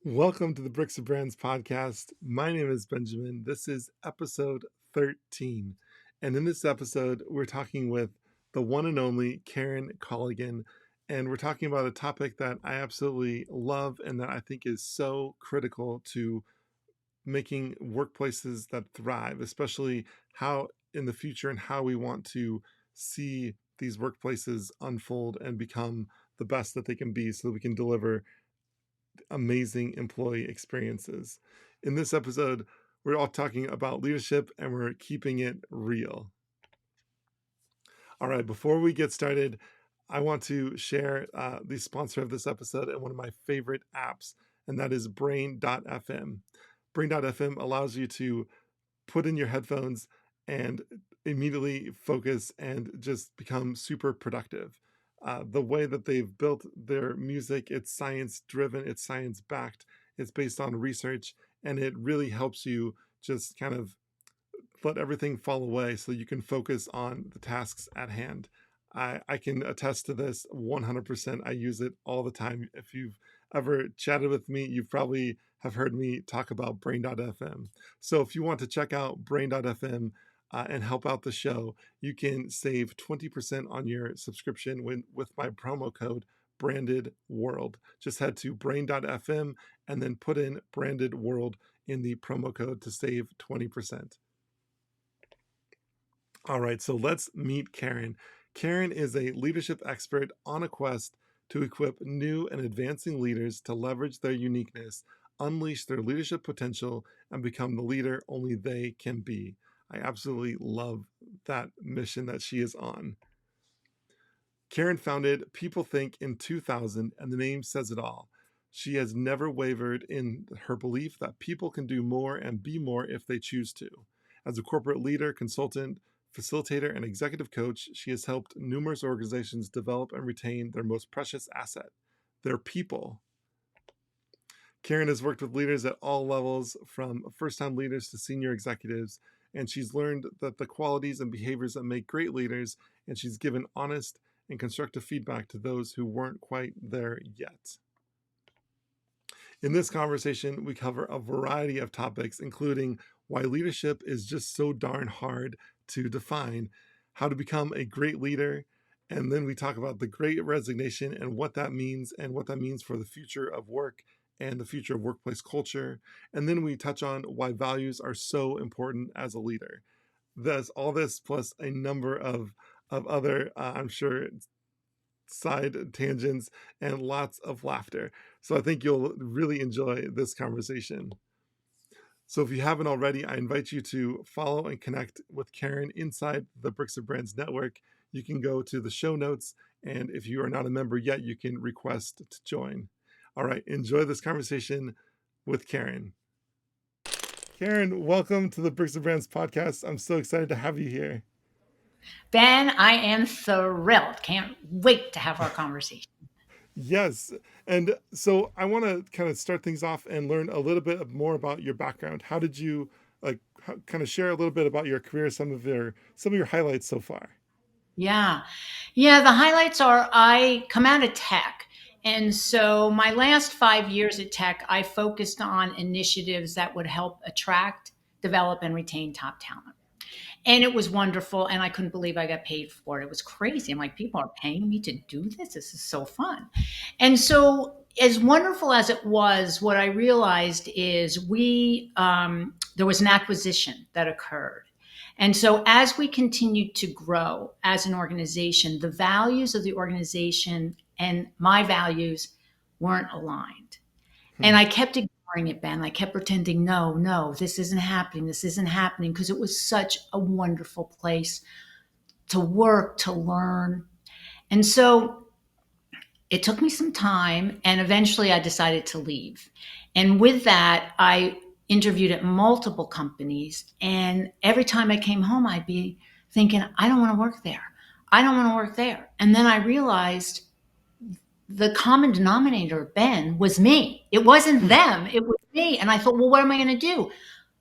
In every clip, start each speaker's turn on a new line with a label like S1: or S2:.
S1: Welcome to the Bricks+Brands Podcast. My name is Benjamin. This is episode 13. And in this episode, we're talking with the one and only Karen Colligan. And we're talking about a topic that I absolutely love and that I think is so critical to making workplaces that thrive, especially how in the future and how we want to see these workplaces unfold and become the best that they can be so that we can deliver amazing employee experiences. In this episode, we're all talking about leadership and we're keeping it real. All right, before we get started, I want to share the sponsor of this episode and one of my favorite apps, and that is Brain.fm. Brain.fm allows you to put in your headphones and immediately focus and just become super productive. The way that they've built their music, it's science driven, it's science backed, it's based on research, and it really helps you just kind of let everything fall away so you can focus on the tasks at hand. I can attest to this 100%. I use it all the time. If you've ever chatted with me, you probably have heard me talk about Brain.fm. So if you want to check out Brain.fm and help out the show, you can save 20% on your subscription with my promo code Branded World. Just head to Brain.fm and then put in Branded World in the promo code to save 20%. All right, so let's meet Karen. Karen is a leadership expert on a quest to equip new and advancing leaders to leverage their uniqueness, unleash their leadership potential, and become the leader only they can be. I absolutely love that mission that she is on. Karen founded People Think in 2000, and the name says it all. She has never wavered in her belief that people can do more and be more if they choose to. As a corporate leader, consultant, facilitator, and executive coach, she has helped numerous organizations develop and retain their most precious asset, their people. Karen has worked with leaders at all levels, from first-time leaders to senior executives, and she's learned that the qualities and behaviors that make great leaders, and she's given honest and constructive feedback to those who weren't quite there yet. In this conversation, we cover a variety of topics, including why leadership is just so darn hard to define, how to become a great leader, and then we talk about the Great Resignation and what that means for the future of work and the future of workplace culture. And then we touch on why values are so important as a leader. There's all this plus a number of other, I'm sure, side tangents and lots of laughter. So I think you'll really enjoy this conversation. So if you haven't already, I invite you to follow and connect with Karen inside the Bricks+Brands network. You can go to the show notes, and if you are not a member yet, you can request to join. All right, enjoy this conversation with Karen. Karen, welcome to the Bricks+Brands podcast. I'm so excited to have you here.
S2: Ben, I am thrilled. Can't wait to have our conversation.
S1: Yes. And so I want to kind of start things off and learn a little bit more about your background. How did you kind of share a little bit about your career, some of your highlights so far?
S2: Yeah. The highlights are I come out of tech. And so my last 5 years at tech, I focused on initiatives that would help attract, develop, and retain top talent. And it was wonderful. And I couldn't believe I got paid for it. It was crazy. I'm like, people are paying me to do this. This is so fun. And so, as wonderful as it was, what I realized is there was an acquisition that occurred. And so, as we continued to grow as an organization, the values of the organization and my values weren't aligned. And I kept ignoring it, Ben. I kept pretending, no, this isn't happening. This isn't happening, because it was such a wonderful place to work, to learn. And so it took me some time, and eventually I decided to leave. And with that, I interviewed at multiple companies. And every time I came home, I'd be thinking, I don't want to work there. I don't want to work there. And then I realized the common denominator, Ben, was me. It wasn't them, it was me. And I thought, well, what am I going to do?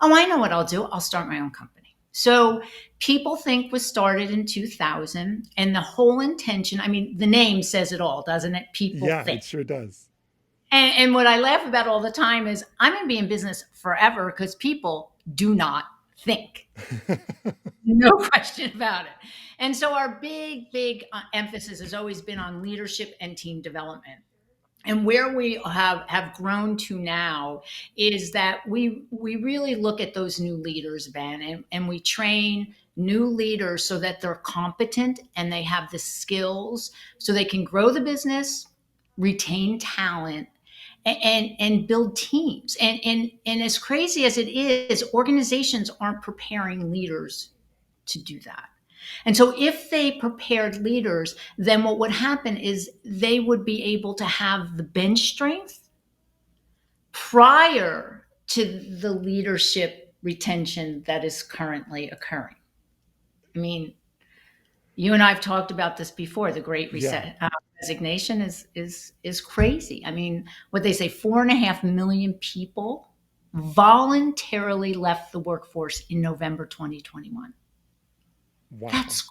S2: Oh, I know what I'll do. I'll start my own company. So People Think was started in 2000, and the whole intention, I mean, the name says it all, doesn't it? People
S1: Yeah,
S2: Think.
S1: it sure does.
S2: And what I laugh about all the time is I'm going to be in business forever because people do not think. No question about it. And so our big emphasis has always been on leadership and team development. And where we have grown to now is that we really look at those new leaders, Ben, and we train new leaders so that they're competent and they have the skills so they can grow the business, retain talent, and build teams. And as crazy as it is, organizations aren't preparing leaders to do that. And so if they prepared leaders, then what would happen is they would be able to have the bench strength prior to the leadership retention that is currently occurring. I mean, you and I have talked about this before. The Great
S1: Yeah.
S2: Resignation is crazy. I mean, what they say, 4.5 million people voluntarily left the workforce in November 2021.
S1: Wow.
S2: That's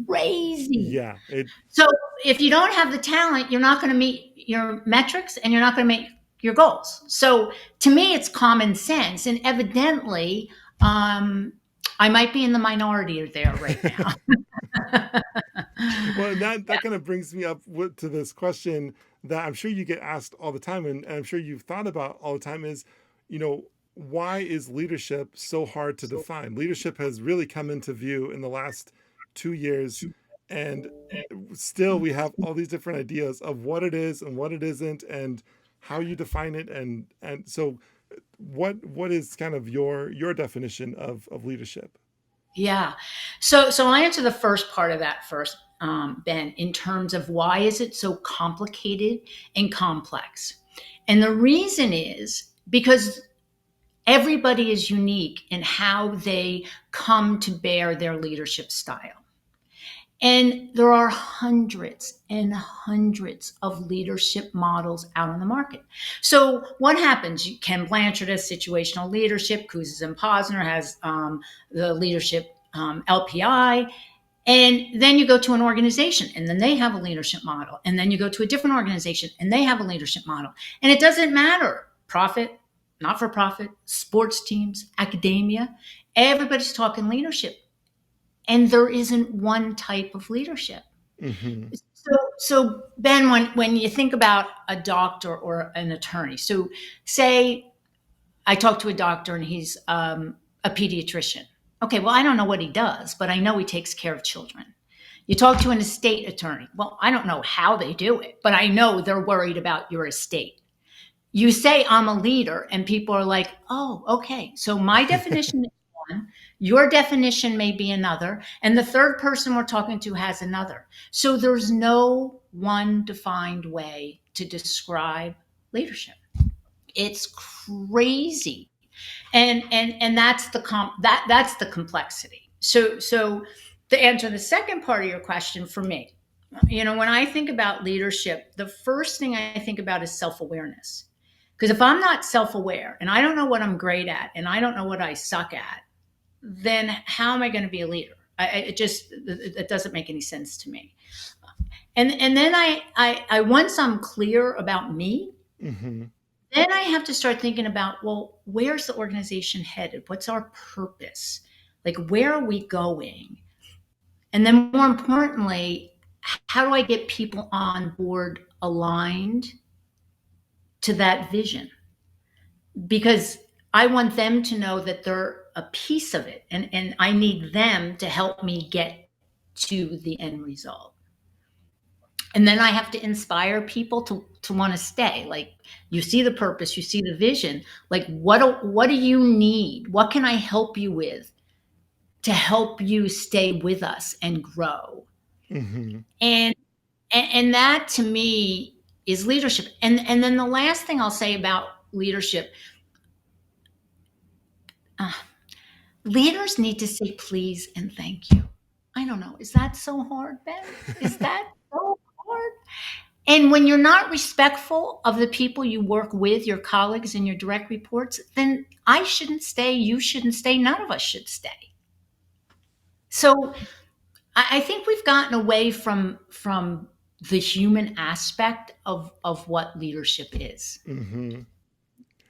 S2: crazy.
S1: Yeah. It.
S2: So if you don't have the talent, you're not going to meet your metrics and you're not going to make your goals. So to me, it's common sense. And evidently, I might be in the minority there right now.
S1: Well, that kind of brings me up to this question that I'm sure you get asked all the time, and I'm sure you've thought about all the time is, you know, why is leadership so hard to define? Leadership has really come into view in the last 2 years, and still we have all these different ideas of what it is and what it isn't, and how you define it, and so what is kind of your definition of leadership?
S2: Yeah. So I'll answer the first part of that first, Ben, in terms of why is it so complicated and complex? And the reason is because everybody is unique in how they come to bear their leadership style. And there are hundreds and hundreds of leadership models out on the market. So what happens? Ken Blanchard has situational leadership. Kouzes and Posner has the leadership LPI. And then you go to an organization and then they have a leadership model. And then you go to a different organization and they have a leadership model. And it doesn't matter, profit, not for profit, sports teams, academia, everybody's talking leadership. And there isn't one type of leadership.
S1: Mm-hmm.
S2: So Ben, when you think about a doctor or an attorney, so say I talk to a doctor and he's a pediatrician. Okay, well, I don't know what he does, but I know he takes care of children. You talk to an estate attorney. Well, I don't know how they do it, but I know they're worried about your estate. You say I'm a leader, and people are like, oh, okay. So my definition is one, your definition may be another, and the third person we're talking to has another. So there's no one defined way to describe leadership. It's crazy. And that's that's the complexity. So to answer the second part of your question for me, when I think about leadership, the first thing I think about is self-awareness. Because if I'm not self-aware and I don't know what I'm great at and I don't know what I suck at, then how am I going to be a leader? It doesn't make any sense to me. And then I once I'm clear about me,
S1: Mm-hmm.
S2: then I have to start thinking about, well, where's the organization headed? What's our purpose? Like, where are we going? And then more importantly, how do I get people on board aligned to that vision? Because I want them to know that they're a piece of it, and I need them to help me get to the end result. And then I have to inspire people to want to stay. Like, you see the purpose, you see the vision. Like, what do you need? What can I help you with to help you stay with us and grow?
S1: Mm-hmm.
S2: And that to me is leadership. And then the last thing I'll say about leadership, leaders need to say please and thank you. I don't know. Is that so hard, Ben? Is that so hard? And when you're not respectful of the people you work with, your colleagues and your direct reports, then I shouldn't stay, you shouldn't stay, none of us should stay. So I think we've gotten away from the human aspect of what leadership is.
S1: Hmm.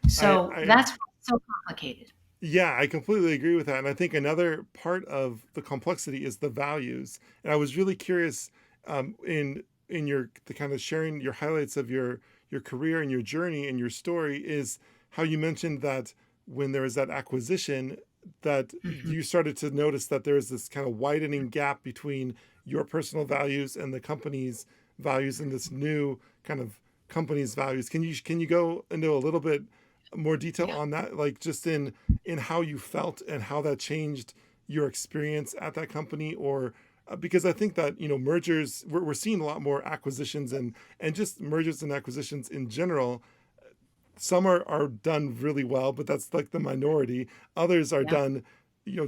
S2: So
S1: I
S2: that's why it's so complicated.
S1: Yeah, I completely agree with that. And I think another part of the complexity is the values. And I was really curious, in your the kind of sharing your highlights of your career and your journey and your story, is how you mentioned that when there was that acquisition, that
S2: Mhm.
S1: you started to notice that there is this kind of widening gap between your personal values and the company's values, and this new kind of company's values. Can you go into a little bit more detail
S2: Yeah.
S1: on that, like just in how you felt and how that changed your experience at that company? Or because I think that, mergers, we're seeing a lot more acquisitions, and just mergers and acquisitions in general. Some are done really well, but that's like the minority. Others are
S2: Yeah.
S1: done,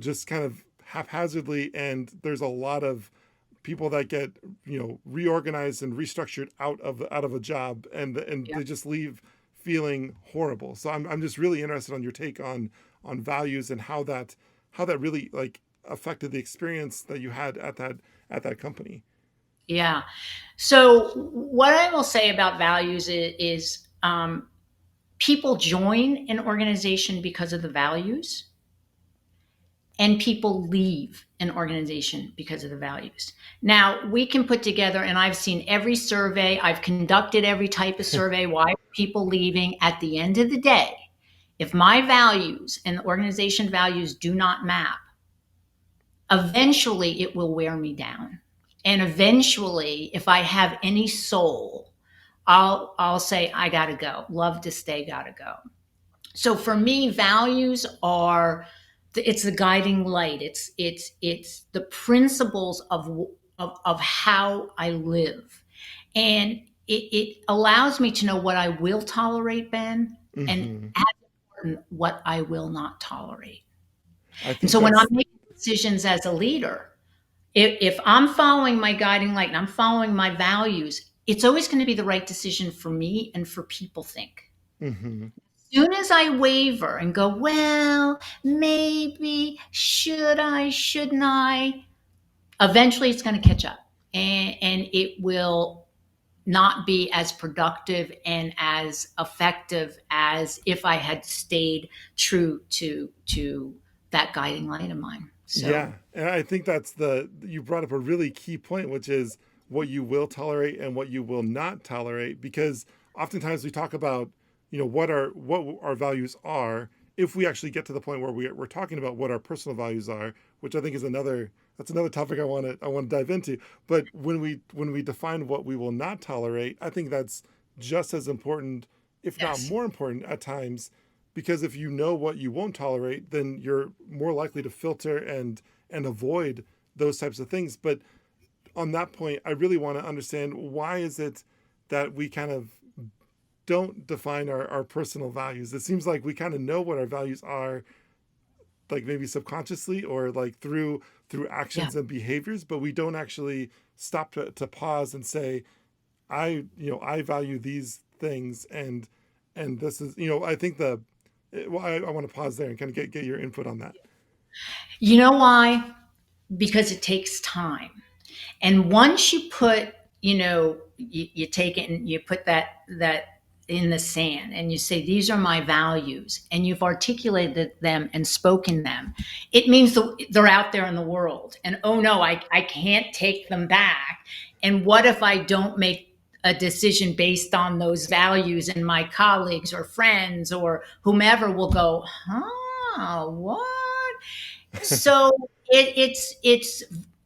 S1: just kind of haphazardly, and there's a lot of people that get, reorganized and restructured out of a job, and
S2: Yeah.
S1: they just leave feeling horrible. So I'm just really interested on your take on values, and how that really like affected the experience that you had at that company.
S2: Yeah. So what I will say about values is people join an organization because of the values, and people leave an organization because of the values. Now, we can put together, and I've seen every survey, I've conducted every type of survey. Why are people leaving? At the end of the day, if my values and the organization values do not map, eventually it will wear me down. And eventually, if I have any soul, I'll say, I gotta go. Love to stay, gotta go. So for me, values are it's the guiding light. It's the principles of how I live, and it allows me to know what I will tolerate, Ben, and
S1: Hmm.
S2: as important, what I will not tolerate.
S1: I
S2: And
S1: think
S2: so when I'm
S1: that's
S2: making decisions as a leader, if I'm following my guiding light and I'm following my values, it's always going to be the right decision for me and for people think.
S1: hmm
S2: Soon as I waver and go, well, maybe, should I, shouldn't I? Eventually it's going to catch up, and it will not be as productive and as effective as if I had stayed true to that guiding light of mine. So,
S1: Yeah, and I think you brought up a really key point, which is what you will tolerate and what you will not tolerate. Because oftentimes we talk about, what our values are. If we actually get to the point where we're talking about what our personal values are, which I think is another topic I want to dive into. But when we define what we will not tolerate, I think that's just as important, if not
S2: yes.
S1: more important at times, because if you know what you won't tolerate, then you're more likely to filter and avoid those types of things. But on that point, I really want to understand, why is it that we kind of don't define our personal values? It seems like we kind of know what our values are, like maybe subconsciously, or like through
S2: Yeah.
S1: actions and behaviors, but we don't actually stop to pause and say, I value these things, and this is, I think well, I want to pause there and kind of get your input on that.
S2: You know why? Because it takes time. And once you put, you take it and you put that in the sand and you say, these are my values, and you've articulated them and spoken them, it means they're out there in the world. And oh no, I can't take them back. And what if I don't make a decision based on those values, and my colleagues or friends or whomever will go, huh, what? So it's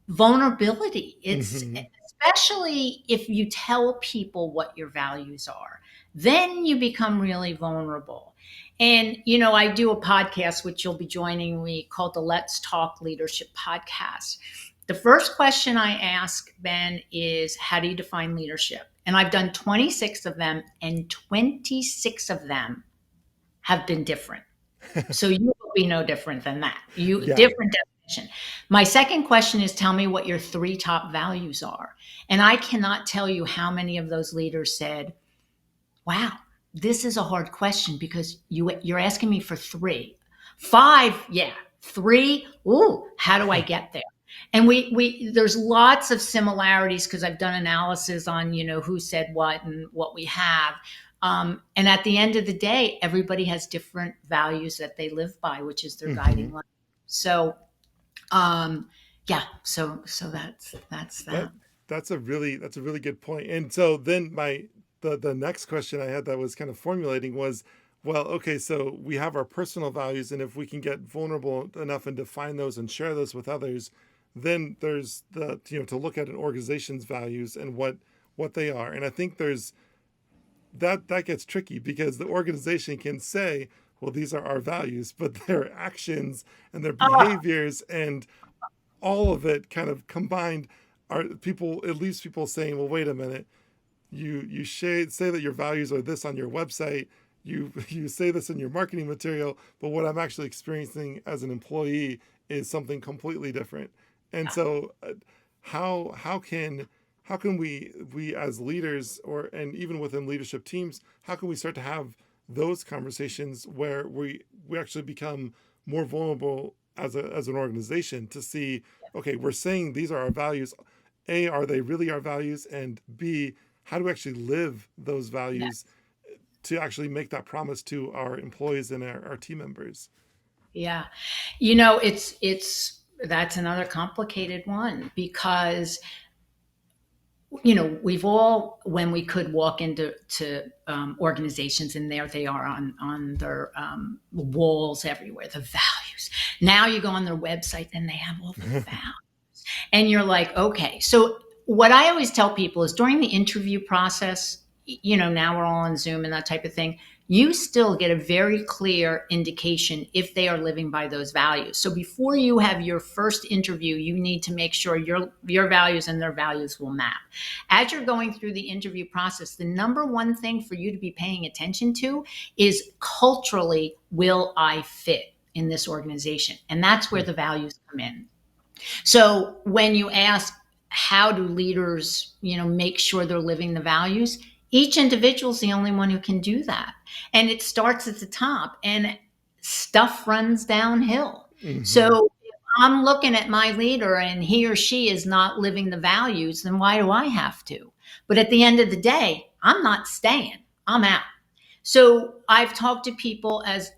S2: vulnerability. It's
S1: Hmm.
S2: especially if you tell people what your values are, then you become really vulnerable. And I do a podcast which you'll be joining me, called the Let's Talk Leadership Podcast. The first question I ask, Ben, is how do you define leadership? And I've done 26 of them, and 26 of them have been different. So you will be no different than that. You
S1: Yeah.
S2: different definition. My second question is, tell me what your three top values are. And I cannot tell you how many of those leaders said, wow, this is a hard question because you're asking me for three. Five, yeah. Three, ooh, how do I get there? And there's lots of similarities because I've done analysis on, who said what and what we have. And at the end of the day, everybody has different values that they live by, which is their
S1: Hmm.
S2: guiding light. So, yeah, so that's
S1: That
S2: that.
S1: that's a really good point. And so then the next question I had that was kind of formulating was, well, okay, so we have our personal values, and if we can get vulnerable enough and define those and share those with others, then there's the to look at an organization's values and what they are. And I think there's that gets tricky because the organization can say, well, these are our values, but their actions and their
S2: Oh,
S1: behaviors and all of it kind of combined are people, at least people saying, well, wait a minute, you say that your values are this on your website, you say this in your marketing material, but what I'm actually experiencing as an employee is something completely different. And so how can we as leaders, or and even within leadership teams, how can we start to have those conversations where we actually become more vulnerable as an organization to see, okay, we're saying these are our values. A, are they really our values? And B, how do we actually live those
S2: yeah.
S1: values to actually make that promise to our employees and our team members?
S2: Yeah. It's that's another complicated one because we've all, when we could, walk into organizations, and there they are on their walls everywhere, the values. Now you go on their website and they have all the values, and you're like, okay. So what I always tell people is during the interview process, now we're all on Zoom and that type of thing, you still get a very clear indication if they are living by those values. So before you have your first interview, you need to make sure your values and their values will map. As you're going through the interview process, the number one thing for you to be paying attention to is, culturally, will I fit in this organization? And that's where the values come in. So when you ask, how do leaders, make sure they're living the values? Each individual is the only one who can do that. And it starts at the top, and stuff runs downhill.
S1: Hmm.
S2: So if I'm looking at my leader and he or she is not living the values, then why do I have to? But at the end of the day, I'm not staying. I'm out. So I've talked to people, as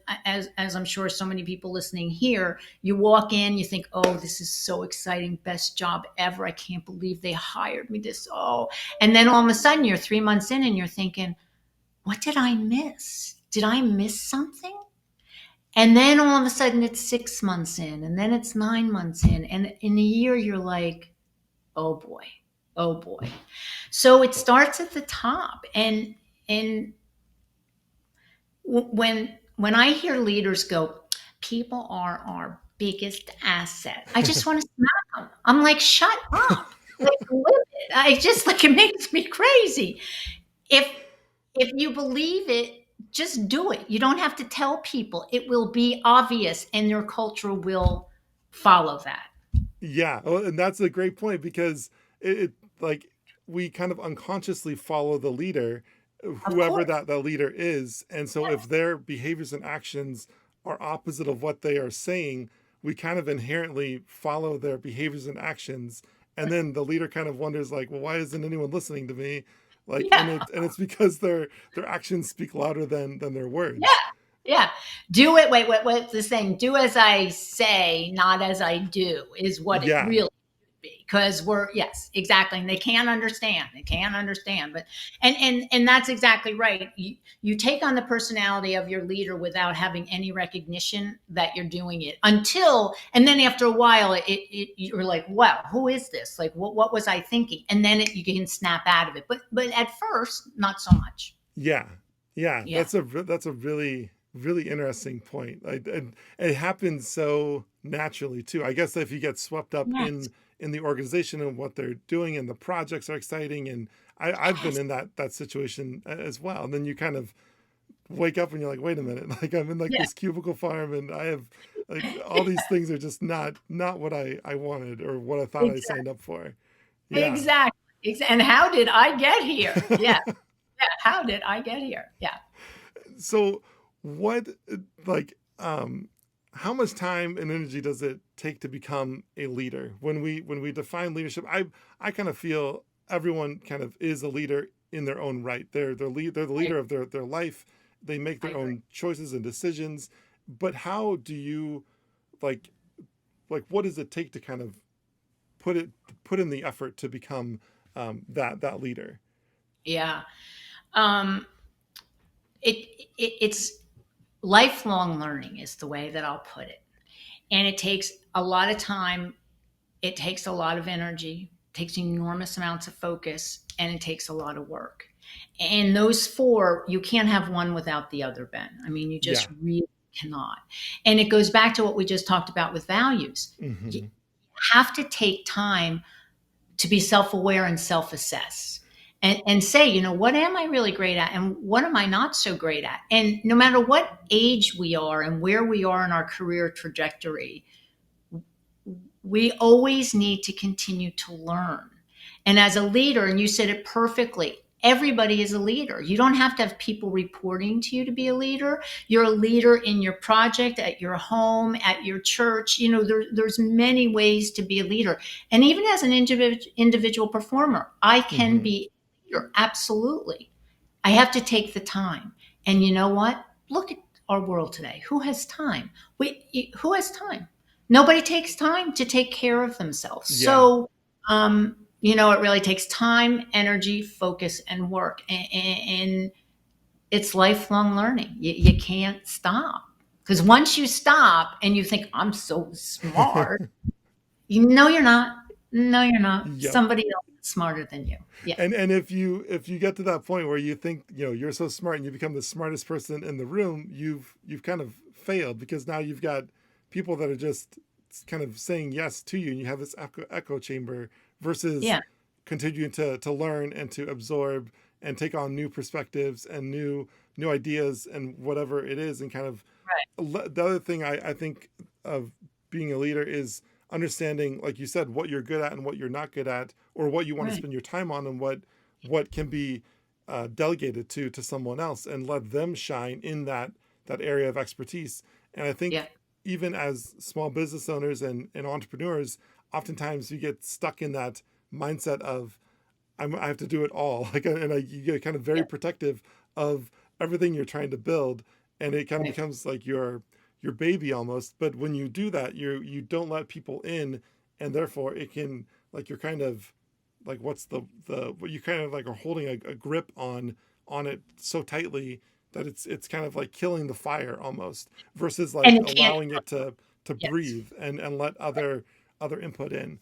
S2: I'm sure so many people listening here. You walk in, you think, oh, this is so exciting, best job ever. I can't believe they hired me. And then all of a sudden you're 3 months in and you're thinking, what did I miss? Did I miss something? And then all of a sudden it's 6 months in, and then it's 9 months in, and in a year you're like, oh boy, oh boy. So it starts at the top, and when I hear leaders go, people are our biggest asset, I just want to smack them. I'm like, shut up. Like, live it. I just, like, it makes me crazy. If if you believe it, just do it. You don't have to tell people. It will be obvious, and your culture will follow that.
S1: Yeah, well, and that's a great point because it like we kind of unconsciously follow the leader,
S2: Of
S1: whoever
S2: course.
S1: that leader is. And so if
S2: Yes.
S1: their behaviors and actions are opposite of what they are saying, we kind of inherently follow their behaviors and actions. And then the leader kind of wonders, like, well, why isn't anyone listening to me? Like,
S2: Yeah.
S1: and it's because their actions speak louder than their
S2: Yeah.
S1: words.
S2: Yeah. Do it. Wait, what's the saying? Do as I say, not as I do, is what it
S1: Yeah.
S2: really should be. Because yes, exactly. And they can't understand. They can't understand. But and that's exactly right. You take on the personality of your leader without having any recognition that you're doing it, and then after a while, you're like, wow, who is this? Like, what was I thinking? And then you can snap out of it. But at first, not so much.
S1: Yeah, yeah,
S2: Yeah.
S1: that's a really interesting point. And it happens so naturally too. I guess if you get swept up
S2: Yes.
S1: in the organization and what they're doing, and the projects are exciting, and I've been
S2: Yes.
S1: in that situation as well. And then you kind of wake up and you're like, wait a minute, like I'm in like
S2: Yeah.
S1: this cubicle farm, and I have like all these things are just not what I wanted or what I thought I signed
S2: Exactly.
S1: up for. Yeah.
S2: Exactly. And how did I get here? Yeah. Yeah. How did I get here? Yeah.
S1: So what, like how much time and energy does it take to become a leader? When we define leadership, I kind of feel everyone kind of is a leader in their own right. They're the
S2: I,
S1: leader of their life. They make
S2: I
S1: their
S2: agree.
S1: own choices and decisions. But how do you like what does it take to kind of put it put in the effort to become that leader?
S2: Yeah. Um, it's lifelong learning is the way that I'll put it. And it takes a lot of time. It takes a lot of energy, takes enormous amounts of focus, and it takes a lot of work. And those four, you can't have one without the other, Ben. I mean, you just
S1: Yeah.
S2: really cannot. And it goes back to what we just talked about with values. You
S1: Hmm.
S2: have to take time to be self-aware and self-assess and say, what am I really great at and what am I not so great at? And no matter what age we are and where we are in our career trajectory, we always need to continue to learn. And as a leader, and you said it perfectly, everybody is a leader. You don't have to have people reporting to you to be a leader. You're a leader in your project, at your home, at your church. There's many ways to be a leader. And even as an individual performer, I can
S1: Hmm.
S2: be a leader. Absolutely. I have to take the time. And you know what? Look at our world today. Who has time? Who has time? Nobody takes time to take care of themselves.
S1: Yeah.
S2: So, it really takes time, energy, focus, and work. And it's lifelong learning. You can't stop. Because once you stop and you think, I'm so smart, you know you're not. No, you're not.
S1: Yep.
S2: Somebody else is smarter than you. Yeah.
S1: And if you get to that point where you think you're so smart and you become the smartest person in the room, you've kind of failed, because now you've got people that are just kind of saying yes to you, and you have this echo chamber versus
S2: Yeah.
S1: continuing to learn and to absorb and take on new perspectives and new ideas and whatever it is, and kind of
S2: Right.
S1: the other thing I think of being a leader is understanding, like you said, what you're good at and what you're not good at, or what you want to
S2: Right.
S1: spend your time on, and what can be delegated to someone else, and let them shine in that area of expertise. And I
S2: Yeah.
S1: think even as small business owners and entrepreneurs, oftentimes you get stuck in that mindset of I have to do it all, like, and you get kind of very
S2: Yeah.
S1: protective of everything you're trying to build, and it kind of
S2: Right.
S1: becomes like your baby almost. But when you do that, you don't let people in, and therefore it can, like, you're kind of like, what's the what you kind of like are holding a grip on it so tightly that it's kind of like killing the fire almost, versus
S2: And
S1: like
S2: you can't.
S1: allowing it to
S2: Yes.
S1: breathe and let other input in.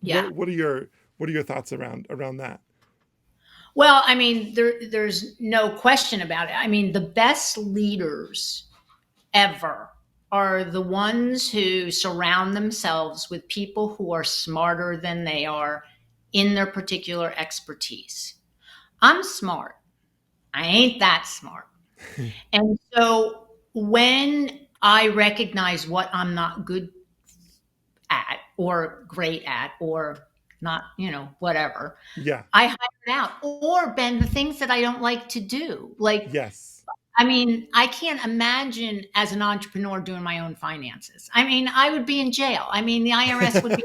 S2: Yeah.
S1: What are your thoughts around that?
S2: Well, I mean, there's no question about it. I mean, the best leaders ever are the ones who surround themselves with people who are smarter than they are in their particular expertise. I'm smart. I ain't that smart. And so when I recognize what I'm not good at or great at or not, whatever,
S1: Yeah.
S2: I hire it out. Or Ben, the things that I don't like to do. Like,
S1: Yes.
S2: I mean, I can't imagine as an entrepreneur doing my own finances. I mean, I would be in jail. I mean, the IRS would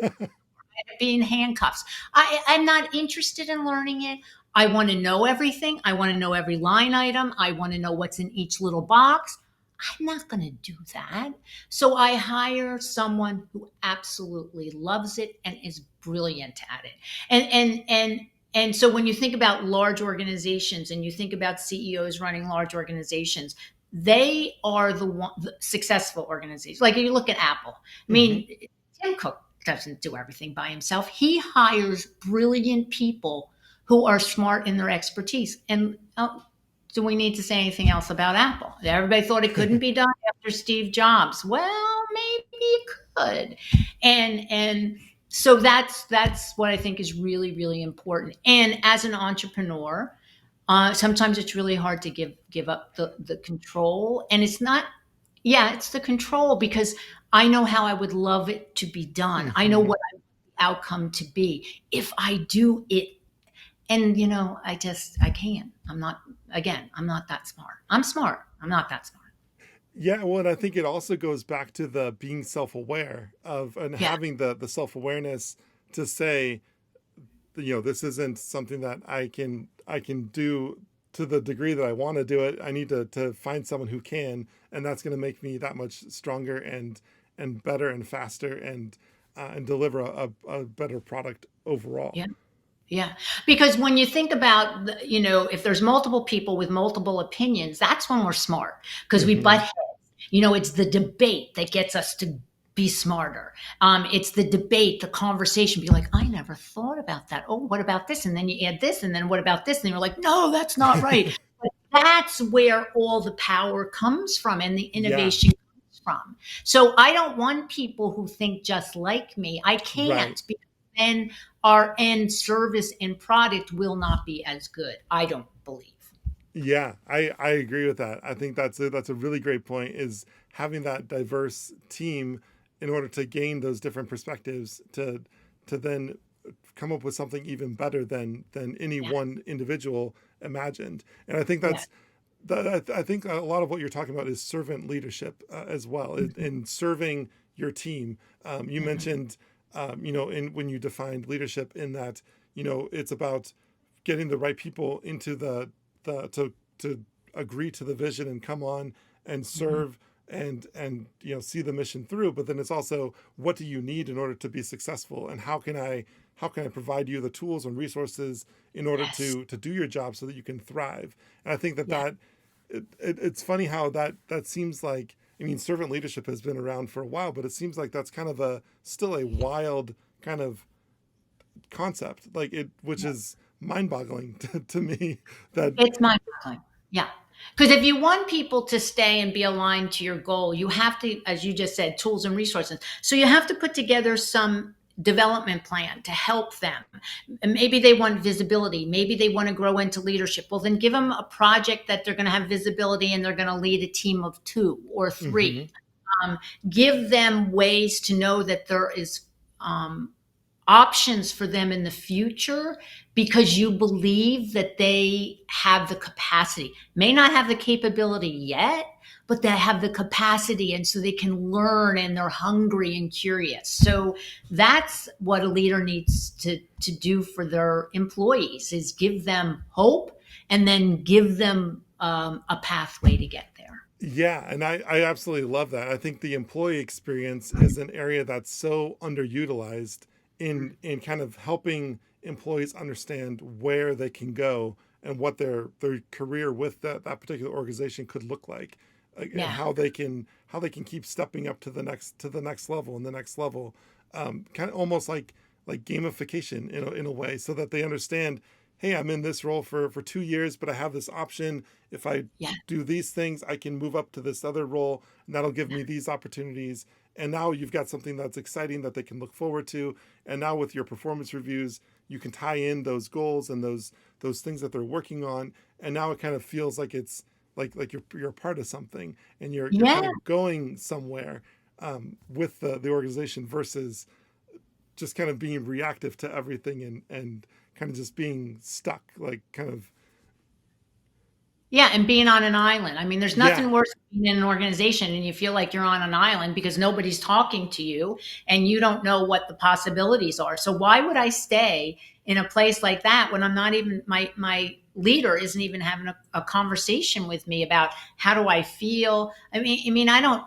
S2: be in handcuffs. I'm not interested in learning it. I want to know everything. I want to know every line item. I want to know what's in each little box. I'm not going to do that. So I hire someone who absolutely loves it and is brilliant at it. And so when you think about large organizations and you think about CEOs running large organizations, they are the successful organizations. Like you look at Apple. I
S1: Hmm.
S2: mean, Tim Cook doesn't do everything by himself. He hires brilliant people who are smart in their expertise. And do we need to say anything else about Apple? Everybody thought it couldn't be done after Steve Jobs. Well, maybe it could. And so that's what I think is really, really important. And as an entrepreneur, sometimes it's really hard to give up the control. And it's not, yeah, it's the control because I know how I would love it to be done. I know
S1: Hmm.
S2: what I want the outcome to be if I do it. And I can't. I'm not that smart. I'm smart. I'm not that smart.
S1: Yeah, well, and I think it also goes back to the being self-aware of and
S2: Yeah,
S1: having the self-awareness to say, this isn't something that I can do to the degree that I want to do it. I need to find someone who can, and that's going to make me that much stronger and better and faster and deliver a better product overall.
S2: yeah. Yeah, because when you think about, if there's multiple people with multiple opinions, that's when we're smart because we butt
S1: Hmm.
S2: heads. It's the debate that gets us to be smarter. It's the debate, the conversation. Be like, I never thought about that. Oh, what about this? And then you add this, and then what about this? And you're like, no, that's not right. But that's where all the power comes from and the
S1: Yeah,
S2: innovation comes from. So I don't want people who think just like me. I
S1: right.
S2: can't, because then our end service and product will not be as good. I don't believe.
S1: Yeah, I agree with that. I think that's a really great point, is having that diverse team in order to gain those different perspectives to then come up with something even better than any
S2: Yeah,
S1: one individual imagined. And I think
S2: yeah,
S1: I think a lot of what you're talking about is servant leadership as well, in serving your team. You
S2: mhm,
S1: mentioned, in when you defined leadership, in that it's about getting the right people into the to agree to the vision and come on and
S2: mhm.
S1: serve and see the mission through. But then it's also, what do you need in order to be successful, and how can I provide you the tools and resources in order
S2: Yes.
S1: to do your job so that you can thrive. And I think that
S2: Yeah.
S1: it's funny how that seems like, I mean, servant leadership has been around for a while, but it seems like that's kind of a still a wild kind of concept, like it, which is mind-boggling to me. That
S2: It's mind-boggling. Yeah. Because if you want people to stay and be aligned to your goal, you have to, as you just said, tools and resources. So you have to put together some development plan to help them. And maybe they want visibility. Maybe they want to grow into leadership. Well, then give them a project that they're going to have visibility and they're going to lead a team of 2 or 3.
S1: hmm
S2: Um, give them ways to know that there is um, options for them in the future, because you believe that they have the capacity, may not have the capability yet, but they have the capacity, and so they can learn and they're hungry and curious. So that's what a leader needs to do for their employees, is give them hope and then give them a pathway to get there.
S1: yeah, and I absolutely love that. I think the employee experience is an area that's so underutilized in kind of helping employees understand where they can go and what their career with that particular organization could look like, and
S2: Yeah.
S1: how they can keep stepping up to the next level and the next level, kind of almost like gamification in a way, so that they understand, hey, I'm in this role for 2 years, but I have this option. If I
S2: Yeah.
S1: do these things, I can move up to this other role, and that'll give me these opportunities. And now you've got something that's exciting that they can look forward to. And now with your performance reviews, you can tie in those goals and those things that they're working on. And now it kind of feels like it's like you're a part of something, and you're kind
S2: Yeah.
S1: of going somewhere, with the organization, versus just kind of being reactive to everything and kind of just being stuck, like kind of.
S2: Yeah, and being on an island. I mean, there's
S1: Yeah.
S2: nothing worse than being in an organization and you feel like you're on an island because nobody's talking to you and you don't know what the possibilities are. So why would I stay in a place like that when I'm not even, my leader isn't even having a conversation with me about how do I feel? I mean, I don't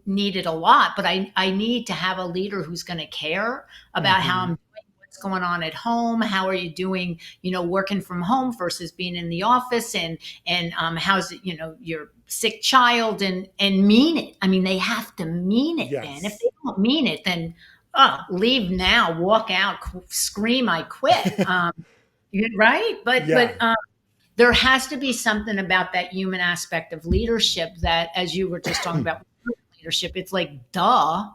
S2: need it a lot, but I need to have a leader who's going to care about how I'm
S1: Hmm.
S2: doing, what's going on at home, how are you doing, working from home versus being in the office, and how's it, your sick child, and mean it. I mean, they have to mean it, Ben. If
S1: Yes.
S2: they don't mean it, then leave now, walk out, scream, I quit. Right? But
S1: Yeah.
S2: there has to be something about that human aspect of leadership that, as you were just talking about leadership, it's like duh.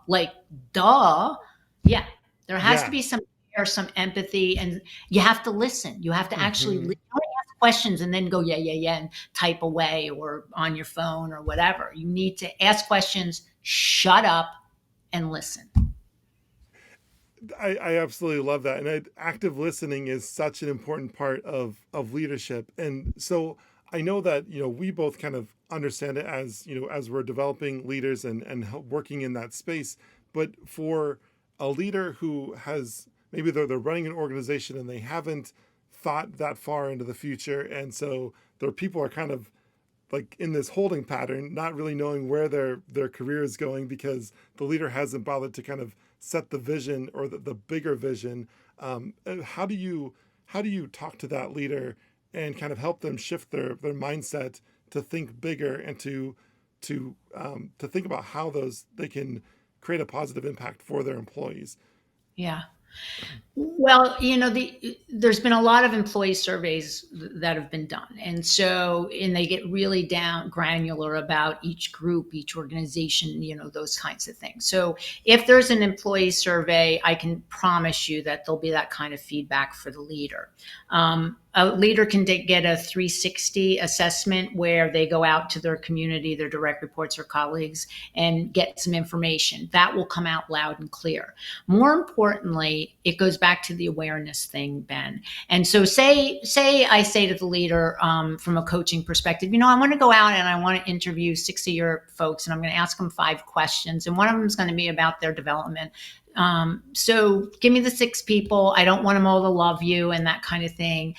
S2: Yeah, there has to
S1: Yeah.
S2: be some care, some empathy, and you have to listen. You have to actually
S1: Hmm.
S2: don't ask questions and then go, yeah, yeah, yeah, and type away or on your phone or whatever. You need to ask questions, shut up, and listen.
S1: I absolutely love that, and active listening is such an important part of leadership. And so I know that we both kind of understand it as, as we're developing leaders and working in that space. But for a leader who has, maybe they're running an organization and they haven't thought that far into the future, and so their people are kind of like in this holding pattern, not really knowing where their career is going because the leader hasn't bothered to kind of set the vision or the bigger vision. How do you talk to that leader and kind of help them shift their mindset to think bigger and to think about how they can create a positive impact for their employees?
S2: Yeah. Well, there's been a lot of employee surveys that have been done. And they get really down granular about each group, each organization, those kinds of things. So if there's an employee survey, I can promise you that there'll be that kind of feedback for the leader. A leader can get a 360 assessment where they go out to their community, their direct reports or colleagues, and get some information. That will come out loud and clear. More importantly, it goes back to the awareness thing, Ben. And so say I say to the leader from a coaching perspective, I want to go out and I want to interview 6 of your folks, and I'm going to ask them 5 questions. And one of them is going to be about their development. So give me the 6 people. I don't want them all to love you and that kind of thing.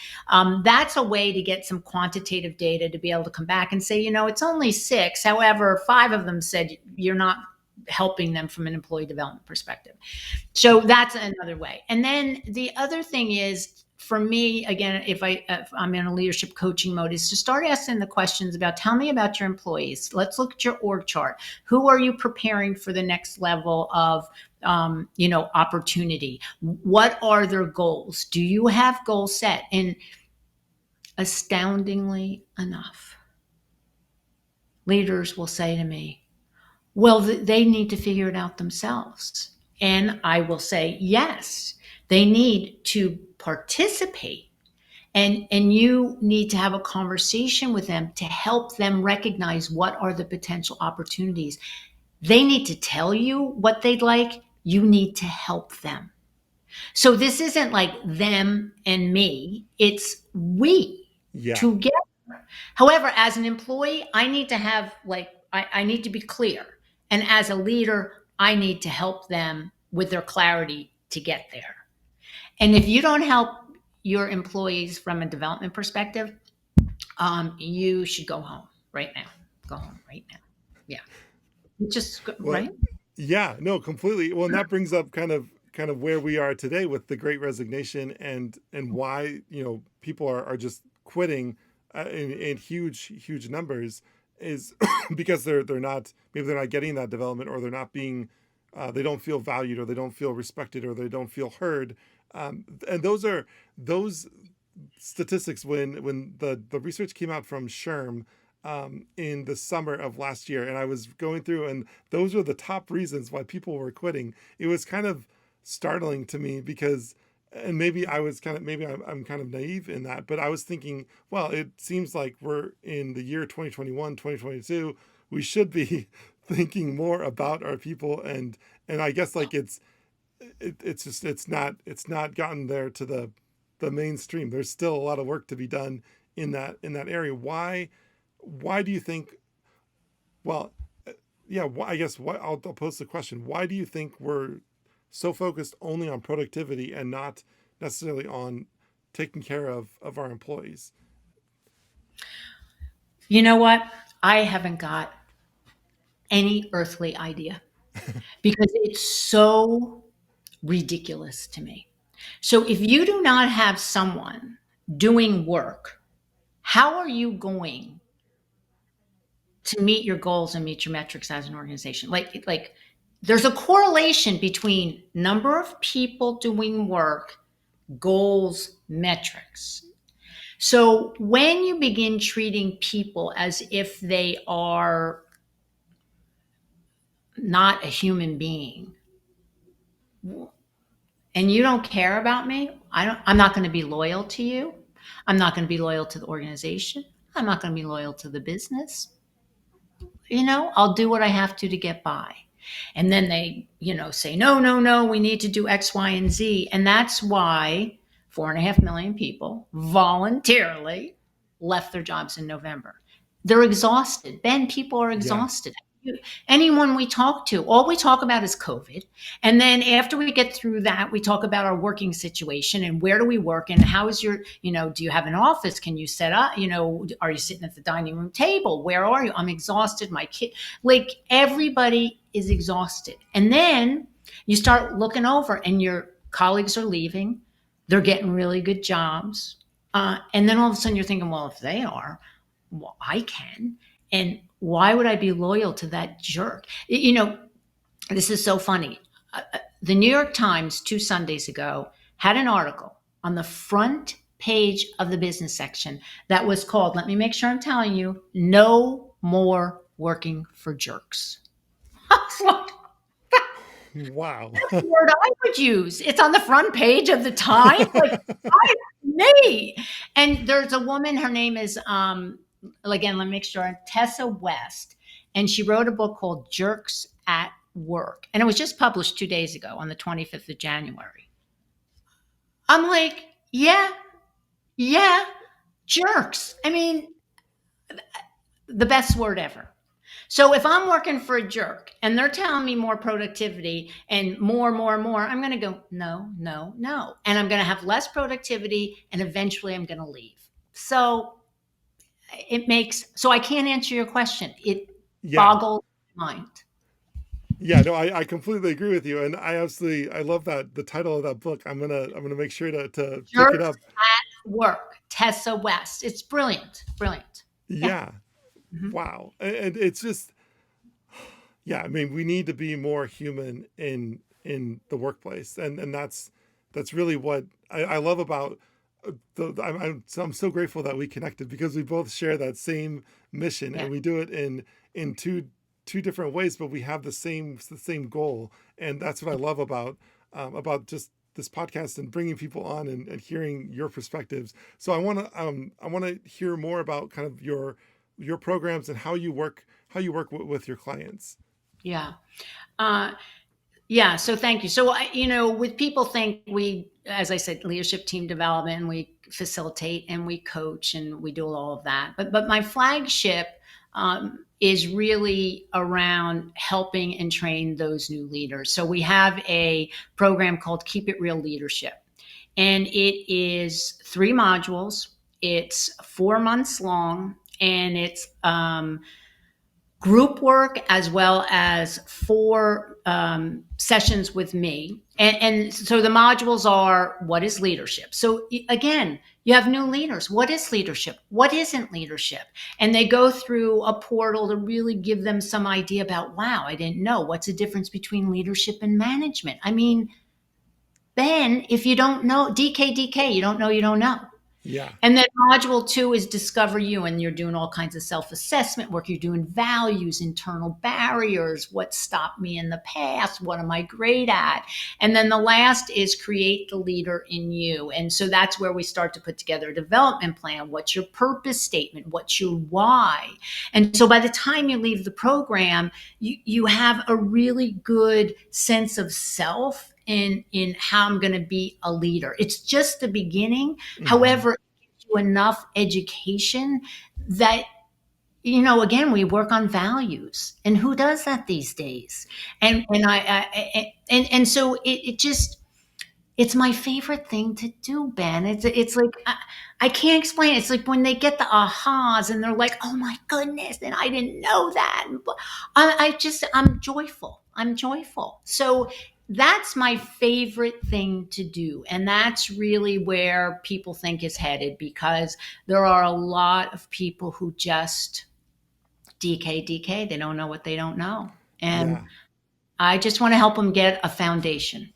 S2: That's a way to get some quantitative data to be able to come back and say, it's only 6. However, 5 of them said you're not helping them from an employee development perspective. So that's another way. And then the other thing is, for me, again, if I'm in a leadership coaching mode, is to start asking the questions about, tell me about your employees. Let's look at your org chart. Who are you preparing for the next level of opportunity? What are their goals? Do you have goals set? And astoundingly enough, leaders will say to me, well, they need to figure it out themselves. And I will say, yes, they need to participate. And you need to have a conversation with them to help them recognize what are the potential opportunities. They need to tell you what they'd like. You need to help them. So this isn't like them and me. It's we together. However, as an employee, I need to have I need to be clear. And as a leader, I need to help them with their clarity to get there. And if you don't help your employees from a development perspective, you should go home right now. Go home right now. Yeah. Right?
S1: Yeah, no, completely. Well, and that brings up kind of where we are today with the Great Resignation and why, people are just quitting in huge numbers, is because they're not getting that development, or they're not being they don't feel valued, or they don't feel respected, or they don't feel heard. And those statistics, when the research came out from SHRM in the summer of last year, and I was going through, and those were the top reasons why people were quitting. It was kind of startling to me because, and maybe I'm kind of naive in that, but I was thinking, well, it seems like we're in the year 2021, 2022. We should be thinking more about our people, and I guess it's not gotten there to the mainstream. There's still a lot of work to be done in that area. Why do you think? Well, yeah. I guess I'll pose the question. Why do you think we're so focused only on productivity and not necessarily on taking care of our employees?
S2: You know what? I haven't got any earthly idea because it's so ridiculous to me. So if you do not have someone doing work, how are you going to meet your goals and meet your metrics as an organization? Like there's a correlation between number of people doing work, goals, metrics. So when you begin treating people as if they are not a human being, and you don't care about me, I'm not going to be loyal to you. I'm not going to be loyal to the organization. I'm not going to be loyal to the business. I'll do what I have to get by. And then they, say, no, we need to do X, Y, and Z. And that's why 4.5 million people voluntarily left their jobs in November. they're exhausted. Ben, people are
S1: Yeah.
S2: exhausted. Anyone we talk to, all we talk about is COVID. And then after we get through that, we talk about our working situation and where do we work and how is your, do you have an office? Can you set up, are you sitting at the dining room table? Where are you? I'm exhausted. My kid, like everybody is exhausted. And then you start looking over and your colleagues are leaving. They're getting really good jobs. And then all of a sudden you're thinking, well, if they are, well, I can. And why would I be loyal to that jerk? This is so funny. The New York Times 2 Sundays ago had an article on the front page of the business section that was called, let me make sure I'm telling you, "No More Working for Jerks." I was like,
S1: Wow.
S2: that's the word I would use. It's on the front page of the Times. Like, why me? And there's a woman, her name is, again, let me make sure, Tessa West. And she wrote a book called Jerks at Work. And it was just published 2 days ago on the 25th of January. I'm like, yeah, yeah, jerks. I mean, the best word ever. So if I'm working for a jerk and they're telling me more productivity and more, I'm going to go, no, no, no. And I'm going to have less productivity and eventually I'm going to leave. So so I can't answer your question. It
S1: Yeah.
S2: boggles my mind.
S1: Yeah, no, I completely agree with you. And I love that the title of that book. I'm gonna make sure to pick it
S2: Jerks
S1: up.
S2: at Work, Tessa West. It's brilliant, brilliant. Yeah.
S1: Yeah.
S2: Mhm.
S1: Wow. And it's just, yeah, I mean, we need to be more human in the workplace. And that's really what I love about I'm so grateful that we connected because we both share that same mission
S2: Yeah.
S1: and we do it in two different ways, but we have the same goal. And that's what I love about just this podcast and bringing people on and hearing your perspectives. So I want to hear more about kind of your programs and how you work with your clients.
S2: Yeah. Uh, yeah. So thank you. So, with people think as I said, leadership team development, and we facilitate and we coach and we do all of that. But my flagship is really around helping and train those new leaders. So we have a program called Keep It Real Leadership, and it is 3 modules. It's 4 months long, and it's group work as well as 4 sessions with me. And so the modules are, what is leadership? So again, you have new leaders. What is leadership? What isn't leadership? And they go through a portal to really give them some idea about, wow, I didn't know. What's the difference between leadership and management? I mean, Ben, if you don't know, DK, you don't know.
S1: Yeah.
S2: And then module 2 is discover you, and you're doing all kinds of self-assessment work. You're doing values, internal barriers, what stopped me in the past, what am I great at? And then the last is create the leader in you. And so that's where we start to put together a development plan. What's your purpose statement? What's your why? And so by the time you leave the program, you have a really good sense of self in how I'm going to be a leader. It's just the beginning.
S1: Hmm.
S2: However, it gives you enough education that, again, we work on values, and who does that these days? And so it just, it's my favorite thing to do, Ben. It's like I can't explain it. It's like when they get the ahas and they're like, "Oh my goodness!" and I didn't know that. I'm joyful. I'm joyful. So that's my favorite thing to do, and that's really where people think is headed, because there are a lot of people who just DK. They don't know what they don't know, and
S1: Yeah.
S2: I just want to help them get a foundation.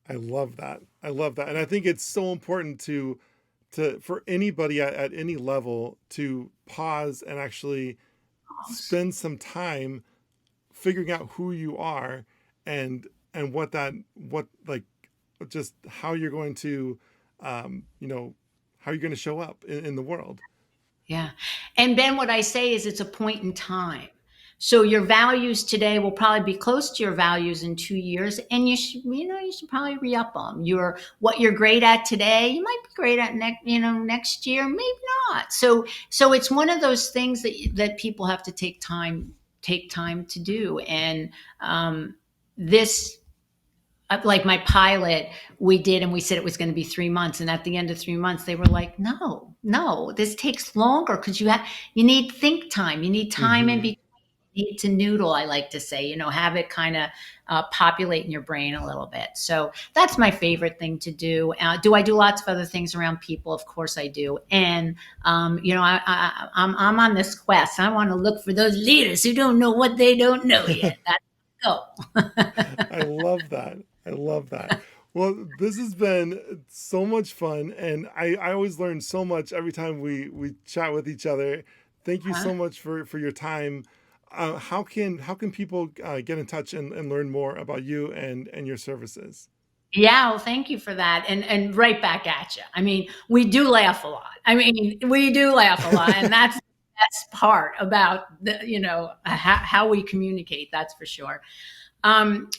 S1: I love that. I love that. And I think it's so important to for anybody at any level to pause and actually spend some time figuring out who you are and what like just how you're going to how you're going to show up in the world.
S2: Yeah. And then what I say is it's a point in time. So your values today will probably be close to your values in 2 years, and you should probably re-up them. What you're great at today, you might be great at next year, maybe not. So it's one of those things that people have to take time to do. And this like my pilot, we did, and we said it was going to be 3 months, and at the end of 3 months they were like, no, no, this takes longer, because you need think time, you need time in
S1: Hmm.
S2: between, you need to noodle, I like to say, have it kind of populate in your brain a little bit. So that's my favorite thing to do. Do I do lots of other things around people? Of course I do. And I'm on this quest. I want to look for those leaders who don't know what they don't know yet. That's go.
S1: I love that. I love that. Well, this has been so much fun, and I always learn so much every time we chat with each other. Thank you so much for your time. How can people get in touch and learn more about you and your services?
S2: Yeah, well, thank you for that, and right back at you. I mean, we do laugh a lot. I mean, we do laugh a lot, and that's the best part about how we communicate. That's for sure.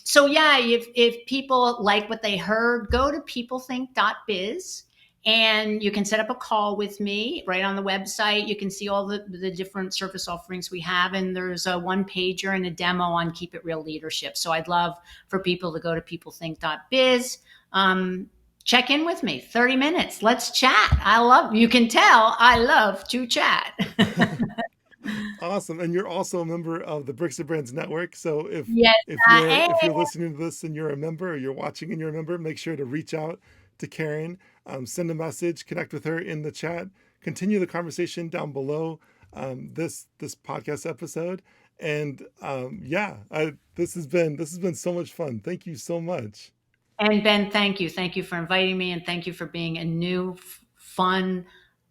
S2: So yeah, if people like what they heard, go to peoplethink.biz, and you can set up a call with me right on the website. You can see all the different service offerings we have, and there's a one pager and a demo on Keep It Real Leadership. So I'd love for people to go to peoplethink.biz. Check in with me, 30 minutes. Let's chat. You can tell I love to chat.
S1: Awesome. And you're also a member of the Bricks+Brands network. So if
S2: Yes,
S1: if
S2: I
S1: you're if
S2: am.
S1: you're listening to this and you're a member, or you're watching and you're a member, make sure to reach out to Karen, send a message, connect with her in the chat, continue the conversation down below this podcast episode. And this has been so much fun. Thank you so much.
S2: And Ben, thank you. Thank you for inviting me, and thank you for being a new, fun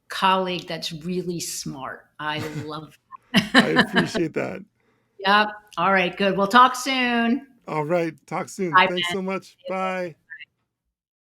S2: colleague that's really smart. I love
S1: I
S2: that.
S1: appreciate that.
S2: Yep. All right, good. We'll talk soon.
S1: All right. Talk soon.
S2: Bye,
S1: Thanks
S2: Ben.
S1: so much. Bye.